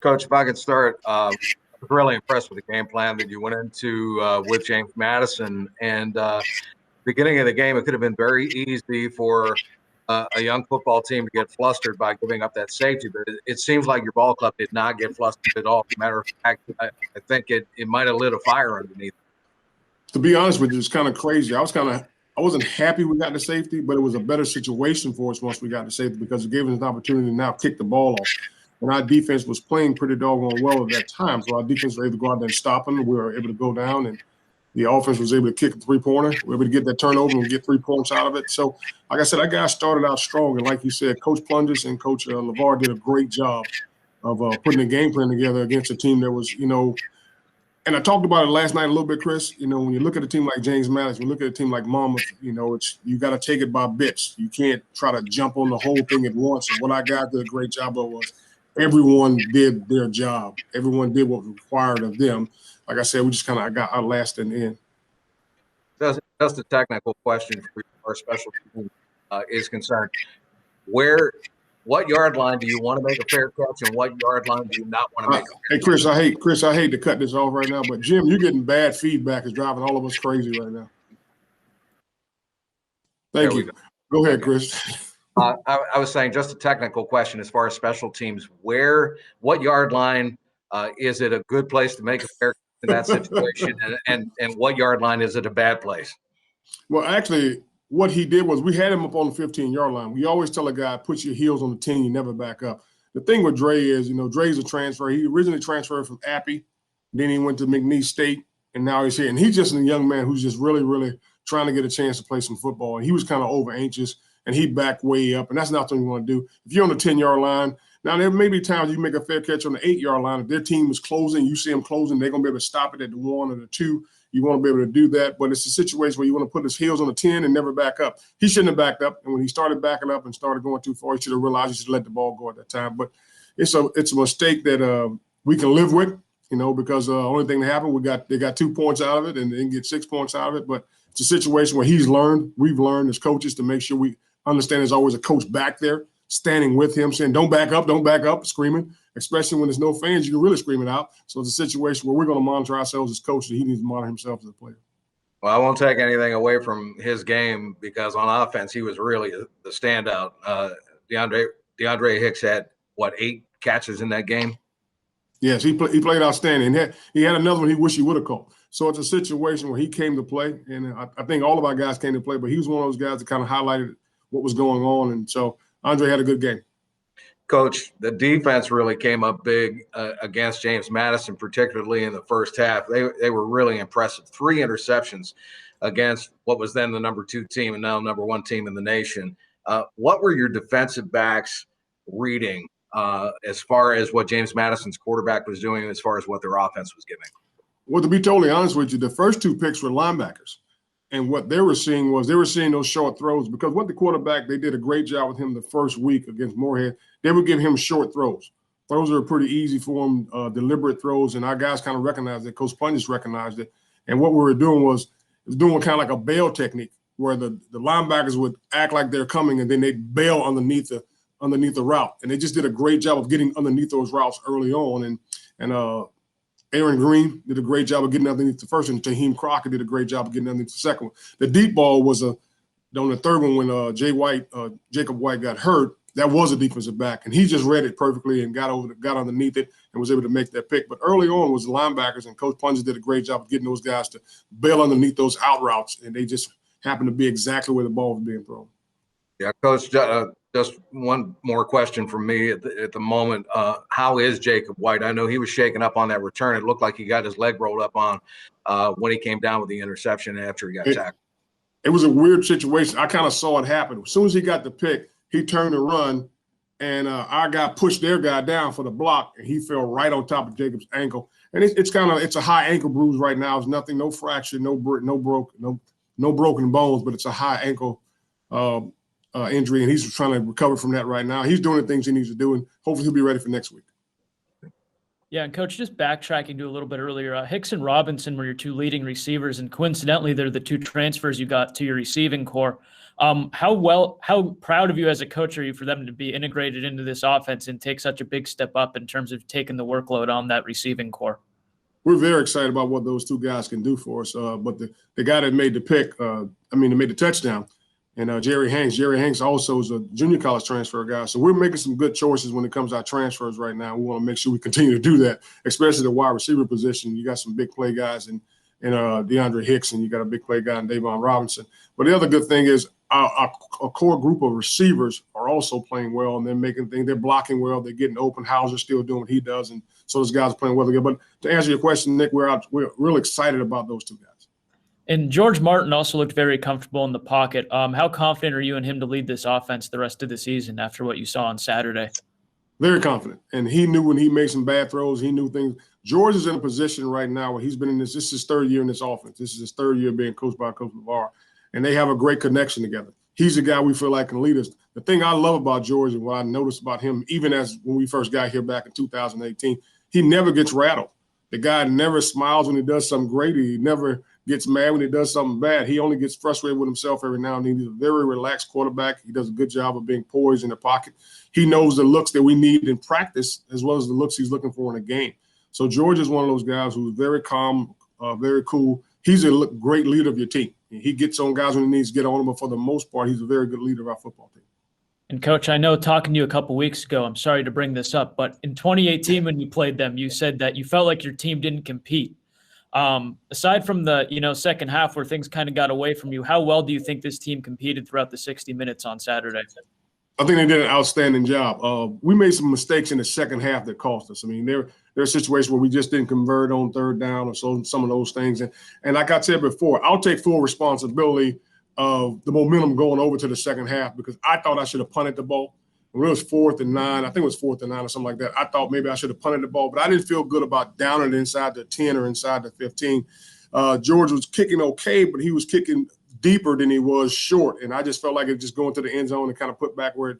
Coach, if I could start, I was really impressed with the game plan that you went into with James Madison. And beginning of the game, it could have been very easy for a young football team to get flustered by giving up that safety. But it seems like your ball club did not get flustered at all. As a matter of fact, I think it might have lit a fire underneath. To be honest with you, it's kind of crazy. I wasn't happy we got the safety, but it was a better situation for us once we got the safety because it gave us an opportunity to now kick the ball off. And our defense was playing pretty doggone well at that time. So our defense was able to go out there and stop them. We were able to go down, and the offense was able to kick a three-pointer. We were able to get that turnover and get 3 points out of it. So, like I said, our guys started out strong. And like you said, Coach Plunges and Coach LeVar did a great job of putting a game plan together against a team that was, and I talked about it last night a little bit, Chris. When you look at a team like James Madison, you look at a team like Monmouth, you got to take it by bits. You can't try to jump on the whole thing at once. And what our guys did a great job of was everyone did their job. Everyone did what was required of them. Like I said, we just kind of got outlasted in the end. Just a technical question for our special team is concerned. What yard line do you want to make a fair catch, and what yard line do you not want to make? Hey, Chris, I hate to cut this off right now, but Jim, you're getting bad feedback. It's driving all of us crazy right now. Thank you. Go ahead, Chris. I was saying just a technical question as far as special teams. What yard line is it a good place to make a fair catch in that situation, and what yard line is it a bad place? Well, actually, what he did was we had him up on the 15-yard line. We always tell a guy, put your heels on the 10, you never back up. The thing with Dre is, Dre's a transfer. He originally transferred from Appy, then he went to McNeese State, and now he's here. And he's just a young man who's just really, really trying to get a chance to play some football. And he was kind of over anxious, and he backed way up, and that's not something you want to do. If you're on the 10-yard line, now there may be times you make a fair catch on the 8-yard line. If their team is closing, you see them closing, they're going to be able to stop it at the 1 or the 2. You want to be able to do that, but it's a situation where you want to put his heels on the 10 and never back up. He shouldn't have backed up, and when he started backing up and started going too far, he should have realized he should let the ball go at that time. But it's a mistake that we can live with, because the only thing that happened, they got 2 points out of it, and they can get 6 points out of it. But it's a situation where we've learned as coaches to make sure we understand there's always a coach back there standing with him, saying, don't back up, screaming. Especially when there's no fans, you can really scream it out. So it's a situation where we're going to monitor ourselves as coaches, and he needs to monitor himself as a player. Well, I won't take anything away from his game because on offense, he was really the standout. DeAndre Hicks had, 8 catches in that game? Yes, he played outstanding. He had another one he wished he would have caught. So it's a situation where he came to play, and I think all of our guys came to play, but he was one of those guys that kind of highlighted what was going on. And so Andre had a good game. Coach, the defense really came up big against James Madison, particularly in the first half. They were really impressive. 3 interceptions against what was then the number 2 team and now number 1 team in the nation. What were your defensive backs reading as far as what James Madison's quarterback was doing and as far as what their offense was giving? Well, to be totally honest with you, the first 2 picks were linebackers. And what they were seeing those short throws because what the quarterback, they did a great job with him the first week against Moorhead. They would give him short throws. Those are pretty easy for him, deliberate throws, and our guys kind of recognized it. Coach Plunges recognized it. And what we were doing was doing kind of like a bail technique where the linebackers would act like they're coming and then they'd bail underneath the route. And they just did a great job of getting underneath those routes early on. And Aaron Green did a great job of getting underneath the first one. Taheem Crocker did a great job of getting underneath the second one. The deep ball was on the third one when Jacob White got hurt. That was a defensive back, and he just read it perfectly and got underneath it and was able to make that pick. But early on was the linebackers, and Coach Plunges did a great job of getting those guys to bail underneath those out routes, and they just happened to be exactly where the ball was being thrown. Yeah, Coach, just one more question from me at the moment. How is Jacob White? I know he was shaken up on that return. It looked like he got his leg rolled up on when he came down with the interception after he got tackled. It was a weird situation. I kind of saw it happen. As soon as he got the pick, he turned to run, and our guy pushed their guy down for the block, and he fell right on top of Jacob's ankle. And it's a high ankle bruise right now. It's nothing, no fracture, no broken bones, but it's a high ankle injury, and he's trying to recover from that right now. He's doing the things he needs to do, and hopefully he'll be ready for next week. Yeah, and Coach, just backtracking to a little bit earlier, Hicks and Robinson were your two leading receivers, and coincidentally, they're the two transfers you got to your receiving core. How proud of you as a coach are you for them to be integrated into this offense and take such a big step up in terms of taking the workload on that receiving core? We're very excited about what those two guys can do for us. But the guy that made the pick, that made the touchdown, and Jerry Hanks also is a junior college transfer guy. So we're making some good choices when it comes to our transfers right now. We want to make sure we continue to do that, especially the wide receiver position. You got some big play guys in DeAndre Hicks, and you got a big play guy in Davon Robinson. But the other good thing is our core group of receivers are also playing well, and they're making things. They're blocking well. They're getting open. Hauser's still doing what he does, and so those guys are playing well together. But to answer your question, Nick, we're really excited about those two guys. And George Martin also looked very comfortable in the pocket. How confident are you in him to lead this offense the rest of the season after what you saw on Saturday? Very confident. And he knew when he made some bad throws, he knew things. George is in a position right now where he's been in this is his third year in this offense. This is his third year being coached by Coach LeVar, and they have a great connection together. He's a guy we feel like can lead us. The thing I love about George and what I noticed about him, even as when we first got here back in 2018, he never gets rattled. The guy never smiles when he does something great. He never gets mad when he does something bad. He only gets frustrated with himself every now and then. He's a very relaxed quarterback. He does a good job of being poised in the pocket. He knows the looks that we need in practice as well as the looks he's looking for in a game. So George is one of those guys who's very calm, very cool. He's a great leader of your team. He gets on guys when he needs to get on them, but for the most part, he's a very good leader of our football team. And Coach, I know talking to you a couple weeks ago, I'm sorry to bring this up, but in 2018 when you played them, you said that you felt like your team didn't compete. Aside from the second half where things kind of got away from you, how well do you think this team competed throughout the 60 minutes on Saturday? I think they did an outstanding job. We made some mistakes in the second half that cost us. I mean, there are situations where we just didn't convert on third down or so, some of those things. And like I said before, I'll take full responsibility of the momentum going over to the second half because I thought I should have punted the ball. When it was 4th and 9, I think it was 4th and 9 or something like that, I thought maybe I should have punted the ball, but I didn't feel good about downing it inside the 10 or inside the 15. George was kicking okay, but he was kicking deeper than he was short, and I just felt like it just going to the end zone and kind of put back where it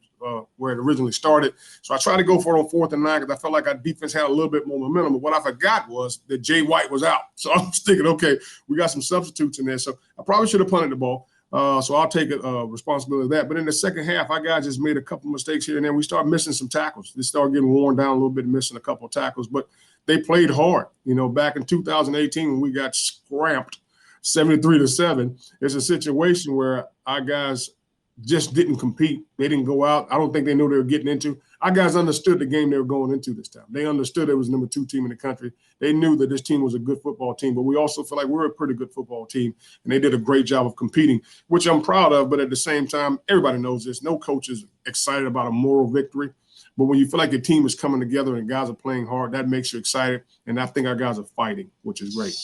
originally started. So I tried to go for it on 4th and 9 because I felt like our defense had a little bit more momentum. But what I forgot was that Jay White was out. So I was thinking, okay, we got some substitutes in there. So I probably should have punted the ball. So I'll take responsibility of that. But in the second half, our guys just made a couple mistakes here and there. We started missing some tackles. They started getting worn down a little bit, missing a couple of tackles. But they played hard. Back in 2018 when we got scramped 73-7, it's a situation where our guys just didn't compete. They didn't go out. I don't think they knew they were getting into. Our guys understood the game they were going into this time. They understood it was the number 2 team in the country. They knew that this team was a good football team, but we also feel like we're a pretty good football team, and they did a great job of competing, which I'm proud of. But at the same time, everybody knows this. No coach is excited about a moral victory. But when you feel like your team is coming together and guys are playing hard, that makes you excited. And I think our guys are fighting, which is great.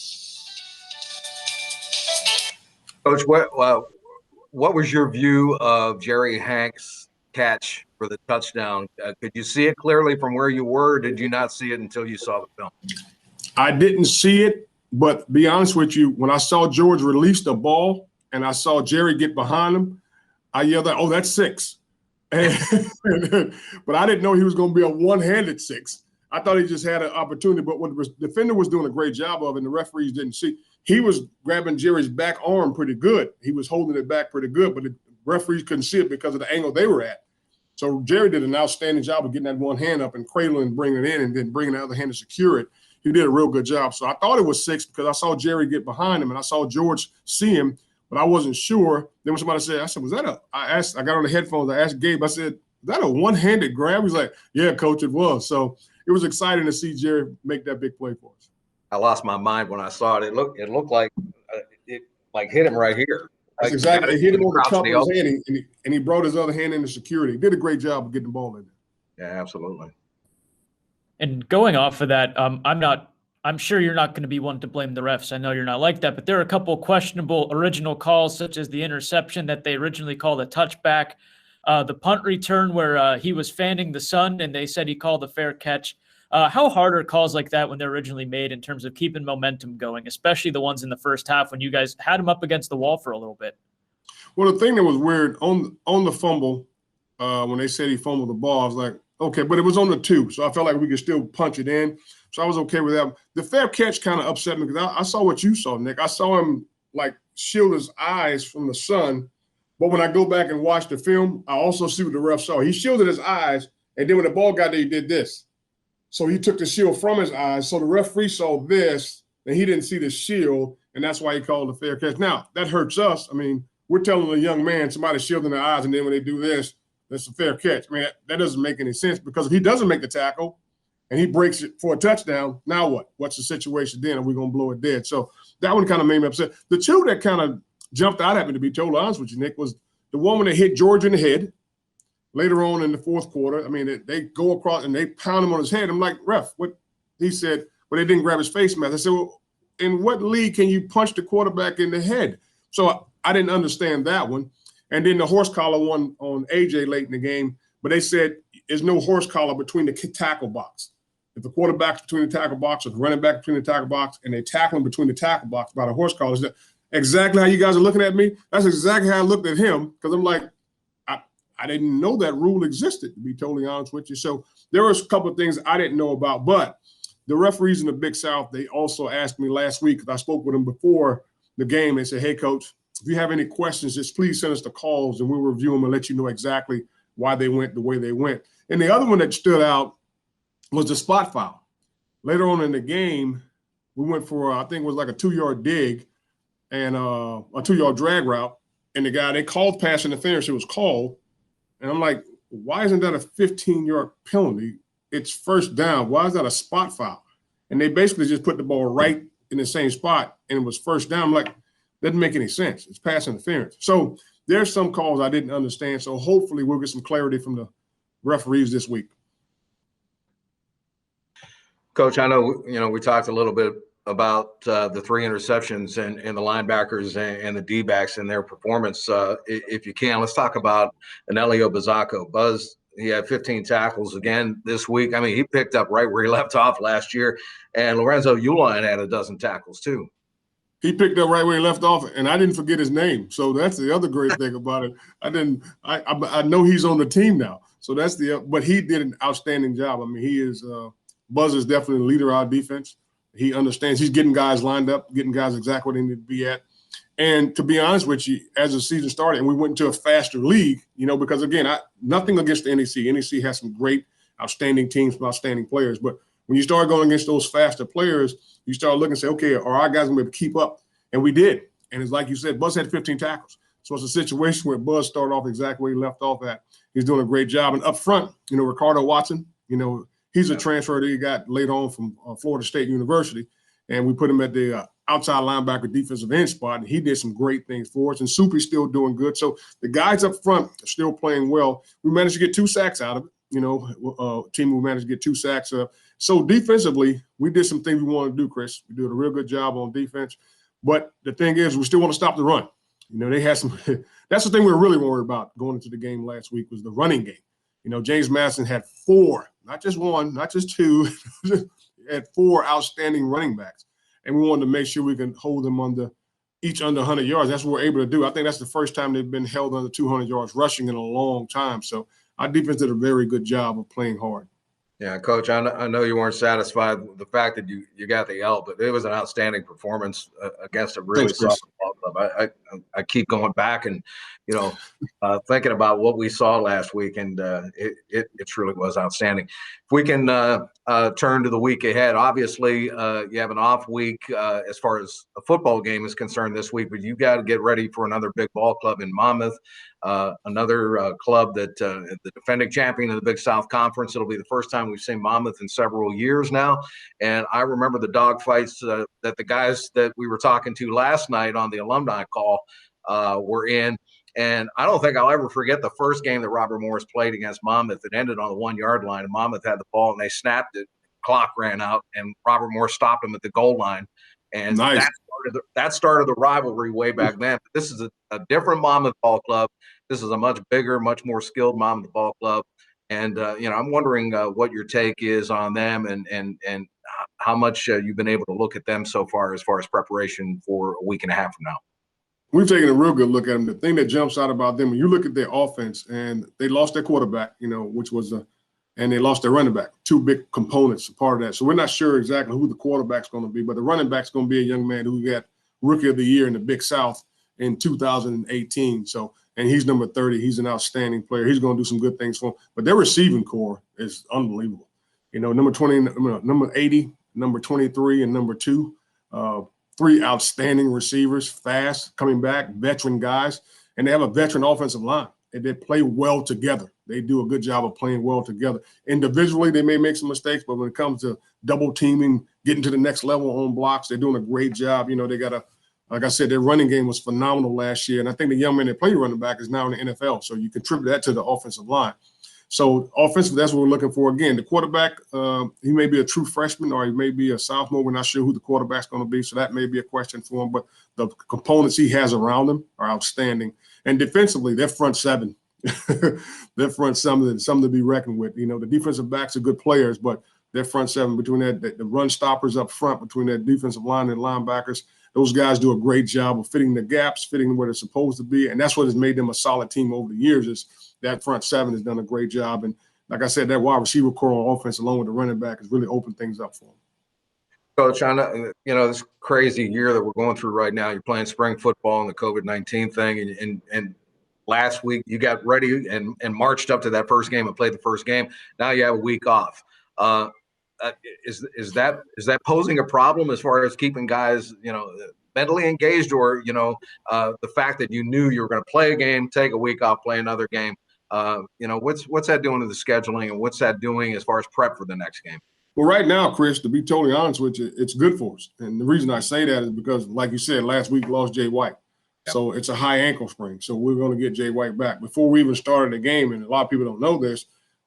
Coach, what was your view of Jerry Hanks' catch for the touchdown? Could you see it clearly from where you were? Or did you not see it until you saw the film? I didn't see it, but be honest with you, when I saw George release the ball and I saw Jerry get behind him, I yelled out, "Oh, that's 6." But I didn't know he was going to be a one-handed 6. I thought he just had an opportunity, but what the defender was doing a great job of, and the referees didn't see, he was grabbing Jerry's back arm pretty good. He was holding it back pretty good, but the referees couldn't see it because of the angle they were at. So Jerry did an outstanding job of getting that one hand up and cradling and bringing it in and then bringing the other hand to secure it. He did a real good job. So I thought it was 6 because I saw Jerry get behind him and I saw George see him, but I wasn't sure. Then when somebody said, was that I got on the headphones, I asked Gabe, I said, "Is that a one-handed grab?" He's like, "Yeah, Coach, it was." So it was exciting to see Jerry make that big play for us. I lost my mind when I saw it. It looked like it hit him right here. That's exactly. It hit him on the top of his hand, and he brought his other hand into security. He did a great job of getting the ball in there. Yeah, absolutely. And going off of that, I'm sure you're not going to be one to blame the refs. I know you're not like that, but there are a couple of questionable original calls, such as the interception that they originally called a touchback, the punt return where he was fanning the sun and they said he called a fair catch. How hard are calls like that when they're originally made in terms of keeping momentum going, especially the ones in the first half when you guys had them up against the wall for a little bit? Well, the thing that was weird on the fumble, when they said he fumbled the ball, I was like, Okay, but it was on the 2, so I felt like we could still punch it in. So I was okay with that. The fair catch kind of upset me because I saw what you saw, Nick. I saw him like shield his eyes from the sun. But when I go back and watch the film, I also see what the ref saw. He shielded his eyes, and then when the ball got there, he did this. So he took the shield from his eyes. So the referee saw this, and he didn't see the shield, and that's why he called the fair catch. Now, that hurts us. I mean, we're telling a young man, somebody shielding their eyes, and then when they do this, that's a fair catch. I mean, that doesn't make any sense because if he doesn't make the tackle and he breaks it for a touchdown, now what? What's the situation then? Are we going to blow it dead? So that one kind of made me upset. The two that kind of jumped out at me, to be totally honest with you, Nick, was the one that hit George in the head later on in the fourth quarter. I mean, they go across and they pound him on his head. I'm like, ref, what? He said, well, they didn't grab his face mask. I said, well, in what league can you punch the quarterback in the head? So I didn't understand that one. And then the horse collar one on AJ late in the game, but they said there's no horse collar between the tackle box. If the quarterback's between the tackle box or the running back between the tackle box and they tackle him between the tackle box by the horse collar, is that exactly how you guys are looking at me? That's exactly how I looked at him because I'm like, I didn't know that rule existed, to be totally honest with you. So there was a couple of things I didn't know about, but the referees in the Big South, they also asked me last week, because I spoke with them before the game. They said, hey, coach, if you have any questions, just please send us the calls and we'll review them and let you know exactly why they went the way they went. And the other one that stood out was the spot foul. Later on in the game, we went for, I think it was like a 2-yard dig and a 2-yard drag route. And the guy, they called pass interference, it was called. And I'm like, why isn't that a 15-yard penalty? It's first down. Why is that a spot foul? And they basically just put the ball right in the same spot and it was first down. I'm like, doesn't make any sense. It's pass interference. So there's some calls I didn't understand. So hopefully we'll get some clarity from the referees this week. Coach, I know, we talked a little bit about the 3 interceptions and the linebackers and the D-backs and their performance. If you can, let's talk about Anelio Bazzacco. Buzz, he had 15 tackles again this week. I mean, he picked up right where he left off last year. And Lorenzo Uline had a dozen tackles too. He picked up right where he left off, and I didn't forget his name. So that's the other great thing about it. I know he's on the team now. So but he did an outstanding job. I mean, he is Buzz is definitely the leader of our defense. He understands. He's getting guys lined up, getting guys exactly where they need to be at. And to be honest with you, as the season started and we went into a faster league, because again, nothing against the NEC. NEC has some great, outstanding teams, some outstanding players. But when you start going against those faster players, you start looking and say, okay, are our guys going to be able to keep up? And we did. And it's like you said, Buzz had 15 tackles. So it's a situation where Buzz started off exactly where he left off at. He's doing a great job. And up front, Ricardo Watson, he's a transfer that he got later on from Florida State University. And we put him at the outside linebacker defensive end spot. And he did some great things for us. And Soupy's still doing good. So the guys up front are still playing well. We managed to get 2 sacks out of it. Team who managed to get 2 sacks. So defensively, we did some things we wanted to do, Chris. We did a real good job on defense. But the thing is, we still want to stop the run. They had some – that's the thing we were really worried about going into the game last week was the running game. James Madison had 4, not just 1, not just 2, had 4 outstanding running backs. And we wanted to make sure we can hold them under 100 yards. That's what we're able to do. I think that's the first time they've been held under 200 yards rushing in a long time. So our defense did a very good job of playing hard. Yeah, Coach, I know you weren't satisfied with the fact that you got the L, but it was an outstanding performance against a really soft ball club. I keep going back and, thinking about what we saw last week, and it truly was outstanding. If we can turn to the week ahead, obviously you have an off week as far as a football game is concerned this week, but you got to get ready for another big ball club in Monmouth. Another club that the defending champion of the Big South Conference. It'll be the first time we've seen Monmouth in several years now. And I remember the dogfights that the guys that we were talking to last night on the alumni call were in. And I don't think I'll ever forget the first game that Robert Morris played against Monmouth. It ended on the 1-yard line, and Monmouth had the ball, and they snapped it. Clock ran out, and Robert Morris stopped them at the goal line. And nice. that started the rivalry way back then. But this is a different Monmouth ball club. This is a much bigger, much more skilled Monmouth ball club. And, I'm wondering what your take is on them and how much you've been able to look at them so far as preparation for a week and a half from now. We've taken a real good look at them. The thing that jumps out about them, when you look at their offense, and they lost their quarterback, which was and they lost their running back. Two big components, part of that. So we're not sure exactly who the quarterback's going to be, but the running back's going to be a young man who got Rookie of the Year in the Big South in 2018. So, and he's number 30. He's an outstanding player. He's going to do some good things for him. But their receiving core is unbelievable. You know, number 20, number 80, number 23, and number 2. Three outstanding receivers, fast, coming back, veteran guys, and they have a veteran offensive line, and they play well together. They do a good job of playing well together. Individually, they may make some mistakes, but when it comes to double teaming, getting to the next level on blocks, they're doing a great job. You know, they got like I said, their running game was phenomenal last year, and I think the young man that played running back is now in the NFL, so you contribute that to the offensive line. So offensively, that's what we're looking for. Again, the quarterback, he may be a true freshman or he may be a sophomore. We're not sure who the quarterback's going to be, so that may be a question for him. But the components he has around him are outstanding. And defensively, their front seven, their front seven, something to be reckoned with. You know, the defensive backs are good players, but their front seven, between that, the run stoppers up front, between that defensive line and linebackers, those guys do a great job of fitting the gaps, fitting where they're supposed to be. And that's what has made them a solid team over the years is that front seven has done a great job. And like I said, that wide receiver core on offense, along with the running back, has really opened things up for them. Coach, I know, you know, this crazy year that we're going through right now, you're playing spring football and the COVID-19 thing. And last week you got ready and marched up to that first game and played the first game. Now you have a week off. Is that posing a problem as far as keeping guys, you know, mentally engaged, or, you know, the fact that you knew you were going to play a game, take a week off, play another game? You know, what's that doing to the scheduling, and what's that doing as far as prep for the next game? Well, right now, Chris, to be totally honest with you, it's good for us. And the reason I say that is because, like you said, last week we lost Jay White. Yep. So it's a high ankle sprain. So we're going to get Jay White back. Before we even started the game, and a lot of people don't know this,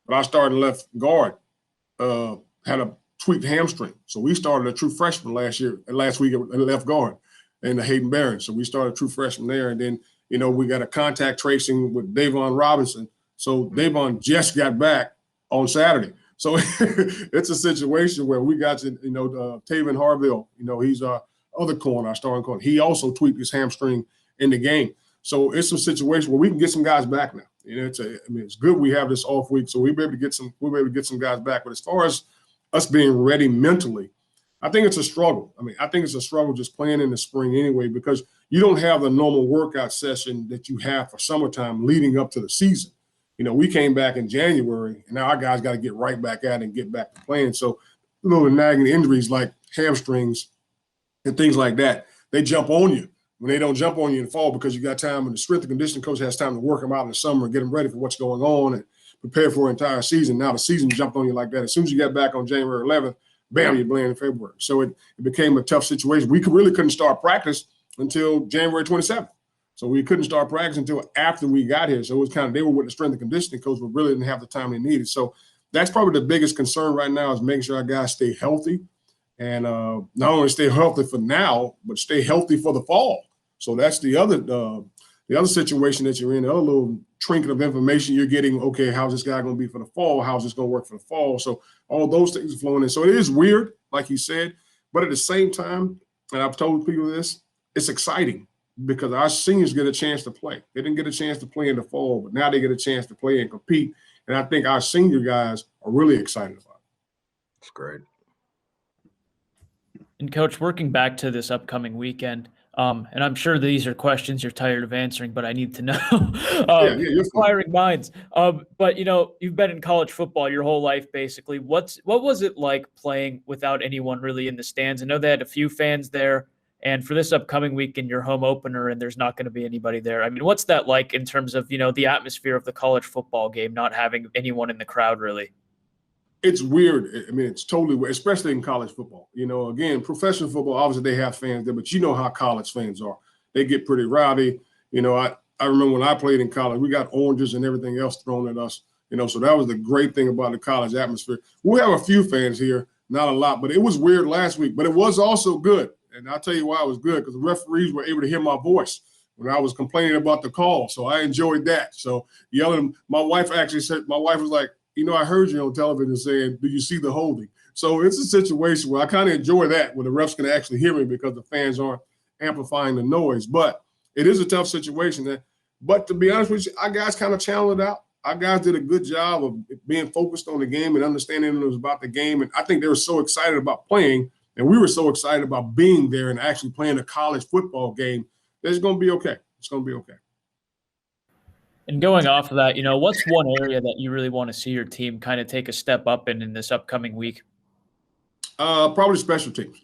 but I started left guard, had a tweaked hamstring. So we started a true freshman last week at left guard and the Hayden Barron. So we started a true freshman there. And then, you know, we got a contact tracing with Davon Robinson. So Davon just got back on Saturday. So it's a situation where we got to, you know, Taven Harville, you know, he's our other corner, our starting corner. He also tweaked his hamstring in the game. So it's a situation where we can get some guys back now. You know, it's good we have this off week, so we'll be able to get some guys back. But as far as us being ready mentally, I think it's a struggle. I mean, I think it's a struggle just playing in the spring anyway, because you don't have the normal workout session that you have for summertime leading up to the season. You know, we came back in January, and now our guys got to get right back at it and get back to playing. So little nagging injuries like hamstrings and things like that, they jump on you when they don't jump on you in the fall, because you got time, and the strength and conditioning coach has time to work them out in the summer and get them ready for what's going on and prepare for an entire season. Now the season jumped on you like that. As soon as you got back on January 11th, bam, you're playing in February. So it became a tough situation. We really couldn't start practice until January 27th. So we couldn't start practice until after we got here. So it was kind of, they were with the strength and conditioning coach, but really didn't have the time they needed. So that's probably the biggest concern right now, is making sure our guys stay healthy, and not only stay healthy for now, but stay healthy for the fall. So that's the other situation that you're in, the other little trinket of information you're getting. Okay, how's this guy going to be for the fall? How's this going to work for the fall? So all those things are flowing in. So it is weird, like you said, but at the same time, and I've told people this, it's exciting, because our seniors get a chance to play. They didn't get a chance to play in the fall, but now they get a chance to play and compete. And I think our senior guys are really excited about it. That's great. And Coach, working back to this upcoming weekend, and I'm sure these are questions you're tired of answering, but I need to know. Inquiring minds. But, you know, you've been in college football your whole life, basically. What was it like playing without anyone really in the stands? I know they had a few fans there. And for this upcoming weekend, your home opener, and there's not going to be anybody there. I mean, what's that like in terms of, you know, the atmosphere of the college football game, not having anyone in the crowd really? It's weird. I mean, it's totally weird, especially in college football. You know, again, professional football, obviously they have fans there, but you know how college fans are. They get pretty rowdy. You know, I remember when I played in college, we got oranges and everything else thrown at us. You know, so that was the great thing about the college atmosphere. We have a few fans here, not a lot, but it was weird last week. But it was also good. And I'll tell you why it was good, because the referees were able to hear my voice when I was complaining about the call. So I enjoyed that. So yelling, my wife was like, you know, I heard you on television saying, do you see the holding? So it's a situation where I kind of enjoy that, where the refs can actually hear me because the fans aren't amplifying the noise. But it is a tough situation. But to be honest with you, our guys kind of channeled it out. our guys did a good job of being focused on the game and understanding it was about the game. And I think they were so excited about playing, and we were so excited about being there and actually playing a college football game that it's going to be okay. It's going to be okay. And going off of that, what's one area that you really want to see your team kind of take a step up in this upcoming week? Probably special teams.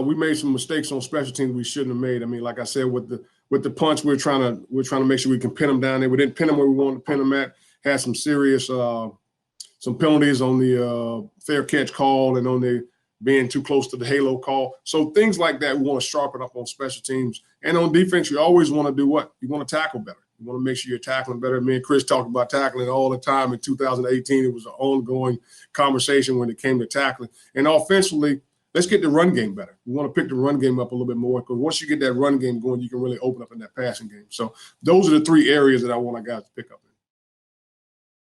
We made some mistakes on special teams we shouldn't have made. I mean, like I said, with the punch, we're trying to make sure we can pin them down there. We didn't pin them where we wanted to pin them at. Had some serious some penalties on the fair catch call and on the being too close to the halo call. So things like that, we want to sharpen up on special teams. And on defense, you always want to do what? You want to tackle better. You want to make sure you're tackling better. Me and Chris talked about tackling all the time. In 2018, it was an ongoing conversation when it came to tackling. And offensively, let's get the run game better. We want to pick the run game up a little bit more, because once you get that run game going, you can really open up in that passing game. So those are the three areas that I want our guys to pick up.